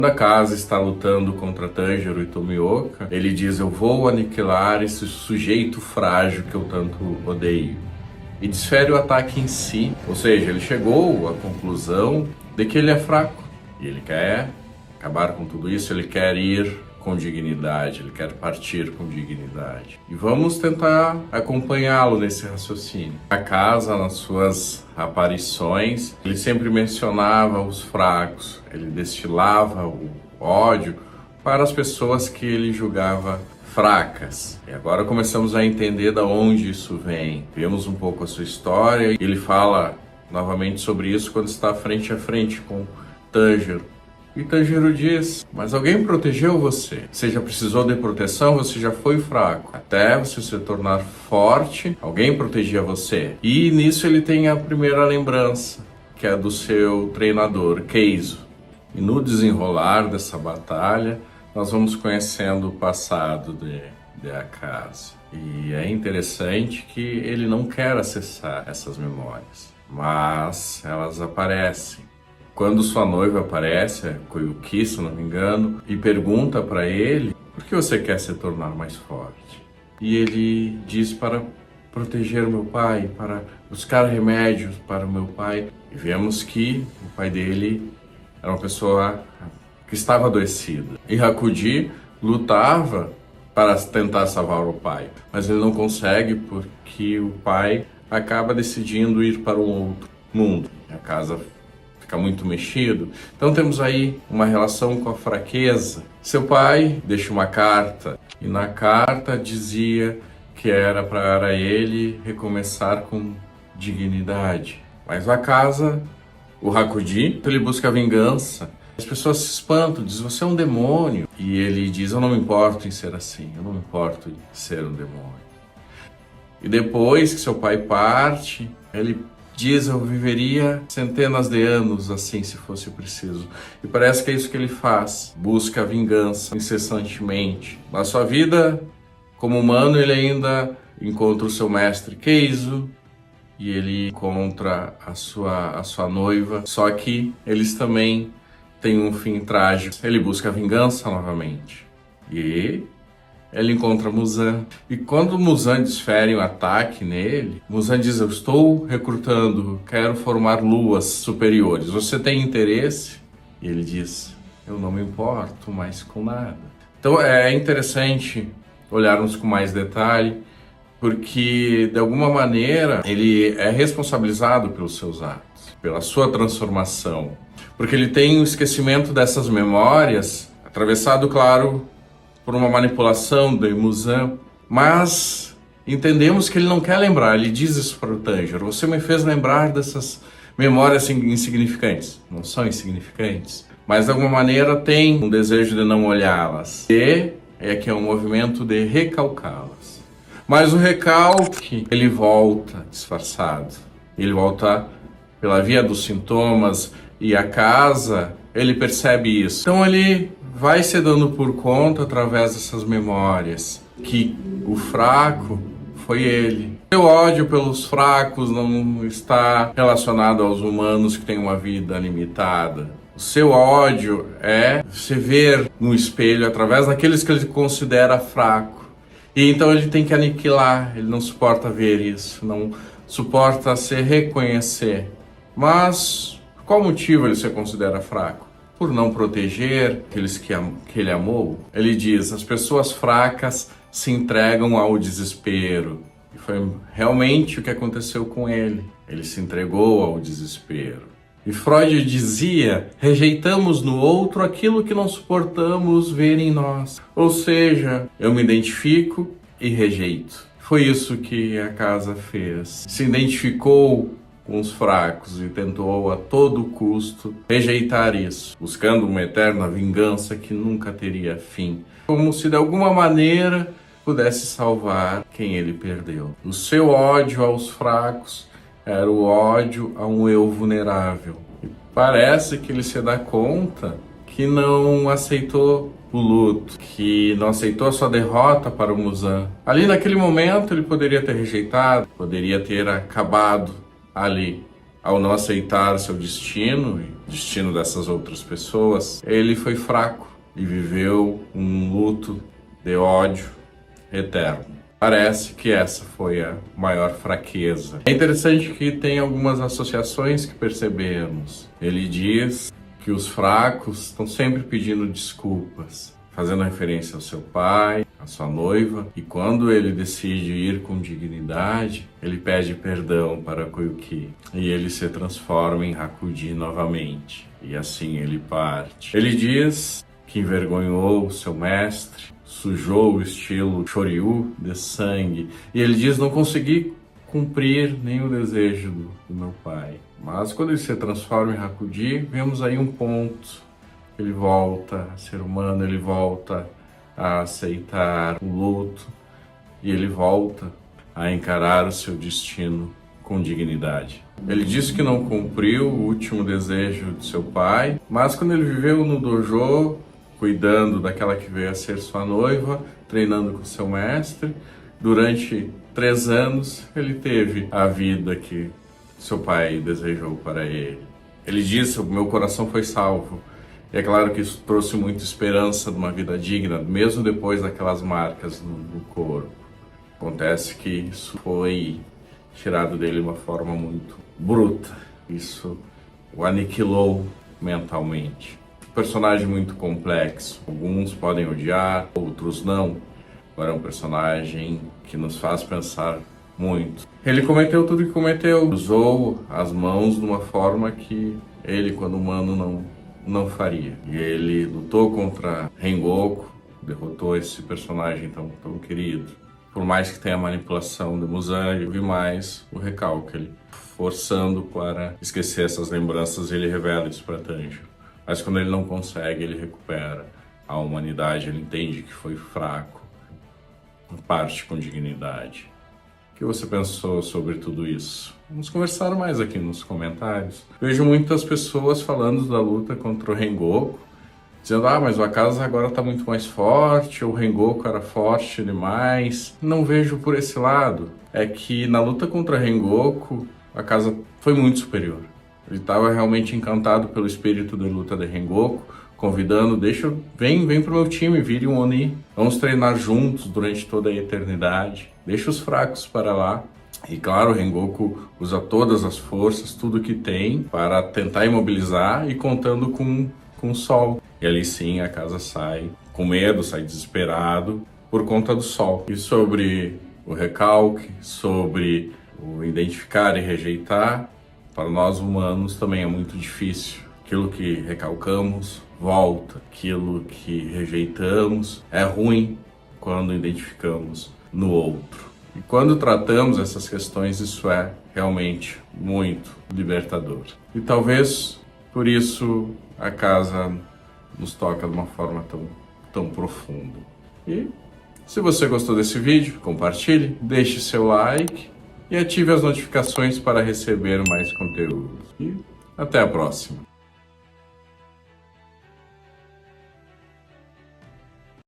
Quando a casa está lutando contra Tanjiro e Tomioka, ele diz: eu vou aniquilar esse sujeito frágil que eu tanto odeio. E desfere o ataque em si, ou seja, ele chegou à conclusão de que ele é fraco. E ele quer acabar com tudo isso, ele quer ir com dignidade, ele quer partir com dignidade. E vamos tentar acompanhá-lo nesse raciocínio. A casa, nas suas aparições, ele sempre mencionava os fracos, ele destilava o ódio para as pessoas que ele julgava fracas. E agora começamos a entender de onde isso vem. Vemos um pouco a sua história, e ele fala novamente sobre isso quando está frente a frente com Tanjiro. E Tanjiro diz: mas alguém protegeu você. Você já precisou de proteção, você já foi fraco. Até você se tornar forte, alguém protegia você. E nisso ele tem a primeira lembrança, que é do seu treinador, Keizo. E no desenrolar dessa batalha, nós vamos conhecendo o passado de Akazu. E é interessante que ele não quer acessar essas memórias, mas elas aparecem. Quando sua noiva aparece, a Koyuki, se não me engano, e pergunta para ele: por que você quer se tornar mais forte? E ele diz: para proteger o meu pai, para buscar remédios para o meu pai. E vemos que o pai dele era uma pessoa que estava adoecida. E Hakuji lutava para tentar salvar o pai, mas ele não consegue porque o pai acaba decidindo ir para um outro mundo. A casa fica muito mexido. Então temos aí uma relação com a fraqueza. Seu pai deixa uma carta, e na carta dizia que era para ele recomeçar com dignidade. Mas a casa, o Hakuji, ele busca vingança. As pessoas se espantam, dizem: você é um demônio. E ele diz: eu não me importo em ser assim, eu não me importo em ser um demônio. E depois que seu pai parte, ele diz: eu viveria centenas de anos assim, se fosse preciso. E parece que é isso que ele faz. Busca vingança incessantemente. Na sua vida, como humano, ele ainda encontra o seu mestre Keizo, e ele encontra a sua noiva. Só que eles também têm um fim trágico. Ele busca vingança novamente. E ele encontra Muzan. E quando Muzan desfere um ataque nele, Muzan diz: eu estou recrutando, quero formar luas superiores. Você tem interesse? E ele diz: eu não me importo mais com nada. Então é interessante olharmos com mais detalhe, porque de alguma maneira ele é responsabilizado pelos seus atos, pela sua transformação. Porque ele tem o esquecimento dessas memórias, atravessado, claro, por uma manipulação de Muzan, mas entendemos que ele não quer lembrar. Ele diz isso para o Tanjiro: você me fez lembrar dessas memórias insignificantes. Não são insignificantes, mas de alguma maneira tem um desejo de não olhá-las. E é que é um movimento de recalcá-las. Mas o recalque, ele volta disfarçado. Ele volta pela via dos sintomas, e a casa, ele percebe isso. Então ele vai se dando por conta, através dessas memórias, que o fraco foi ele. Seu ódio pelos fracos não está relacionado aos humanos que têm uma vida limitada. O seu ódio é se ver no espelho através daqueles que ele considera fraco. E então ele tem que aniquilar, ele não suporta ver isso, não suporta se reconhecer. Mas qual motivo ele se considera fraco? Por não proteger aqueles que ele amou. Ele diz: as pessoas fracas se entregam ao desespero. E foi realmente o que aconteceu com ele. Ele se entregou ao desespero. E Freud dizia: rejeitamos no outro aquilo que não suportamos ver em nós. Ou seja, eu me identifico e rejeito. Foi isso que a casa fez. Se identificou com os fracos e tentou a todo custo rejeitar isso, buscando uma eterna vingança que nunca teria fim, como se de alguma maneira pudesse salvar quem ele perdeu. O seu ódio aos fracos era o ódio a um eu vulnerável. E parece que ele se dá conta que não aceitou o luto, que não aceitou a sua derrota para o Muzan. Ali naquele momento ele poderia ter rejeitado, poderia ter acabado ali. ao não aceitar seu destino e o destino dessas outras pessoas, ele foi fraco e viveu um luto de ódio eterno. Parece que essa foi a maior fraqueza. É interessante que tem algumas associações que percebemos. Ele diz que os fracos estão sempre pedindo desculpas, fazendo referência ao seu pai, à sua noiva, e quando ele decide ir com dignidade, ele pede perdão para Koyuki, e ele se transforma em Hakuji novamente, e assim ele parte. Ele diz que envergonhou o seu mestre, sujou o estilo Shoryu de sangue, e ele diz: não consegui cumprir nenhum desejo do meu pai. Mas quando ele se transforma em Hakuji, vemos aí um ponto. Ele volta a ser humano, ele volta a aceitar o luto e ele volta a encarar o seu destino com dignidade. Ele disse que não cumpriu o último desejo de seu pai, mas quando ele viveu no dojo, cuidando daquela que veio a ser sua noiva, treinando com seu mestre, durante 3 anos ele teve a vida que seu pai desejou para ele. Ele disse: o meu coração foi salvo. E é claro que isso trouxe muita esperança de uma vida digna, mesmo depois daquelas marcas no corpo. Acontece que isso foi tirado dele de uma forma muito bruta. Isso o aniquilou mentalmente. Um personagem muito complexo. Alguns podem odiar, outros não. Agora é um personagem que nos faz pensar muito. Ele cometeu tudo que cometeu. Usou as mãos de uma forma que ele, quando humano, não faria. E ele lutou contra Rengoku, derrotou esse personagem tão querido. Por mais que tenha a manipulação de Muzan, eu vi mais o recalque. Ele forçando para esquecer essas lembranças, ele revela isso para Tanjiro. Mas quando ele não consegue, ele recupera a humanidade, ele entende que foi fraco, parte com dignidade. O que você pensou sobre tudo isso? Vamos conversar mais aqui nos comentários. Vejo muitas pessoas falando da luta contra o Rengoku, dizendo: mas o Akaza agora está muito mais forte, o Rengoku era forte demais. Não vejo por esse lado. É que na luta contra Rengoku, o Akaza foi muito superior. Ele estava realmente encantado pelo espírito de luta de Rengoku, convidando: vem pro meu time, vire um Oni. Vamos treinar juntos durante toda a eternidade. Deixa os fracos para lá. E claro, o Rengoku usa todas as forças, tudo que tem, para tentar imobilizar e contando com o sol. E ali sim a casa sai com medo, sai desesperado por conta do sol. E sobre o recalque, sobre o identificar e rejeitar, para nós humanos também é muito difícil. Aquilo que recalcamos volta, aquilo que rejeitamos é ruim quando identificamos no outro. E quando tratamos essas questões, isso é realmente muito libertador. E talvez por isso a casa nos toca de uma forma tão profunda. E se você gostou desse vídeo, compartilhe, deixe seu like e ative as notificações para receber mais conteúdo. E até a próxima!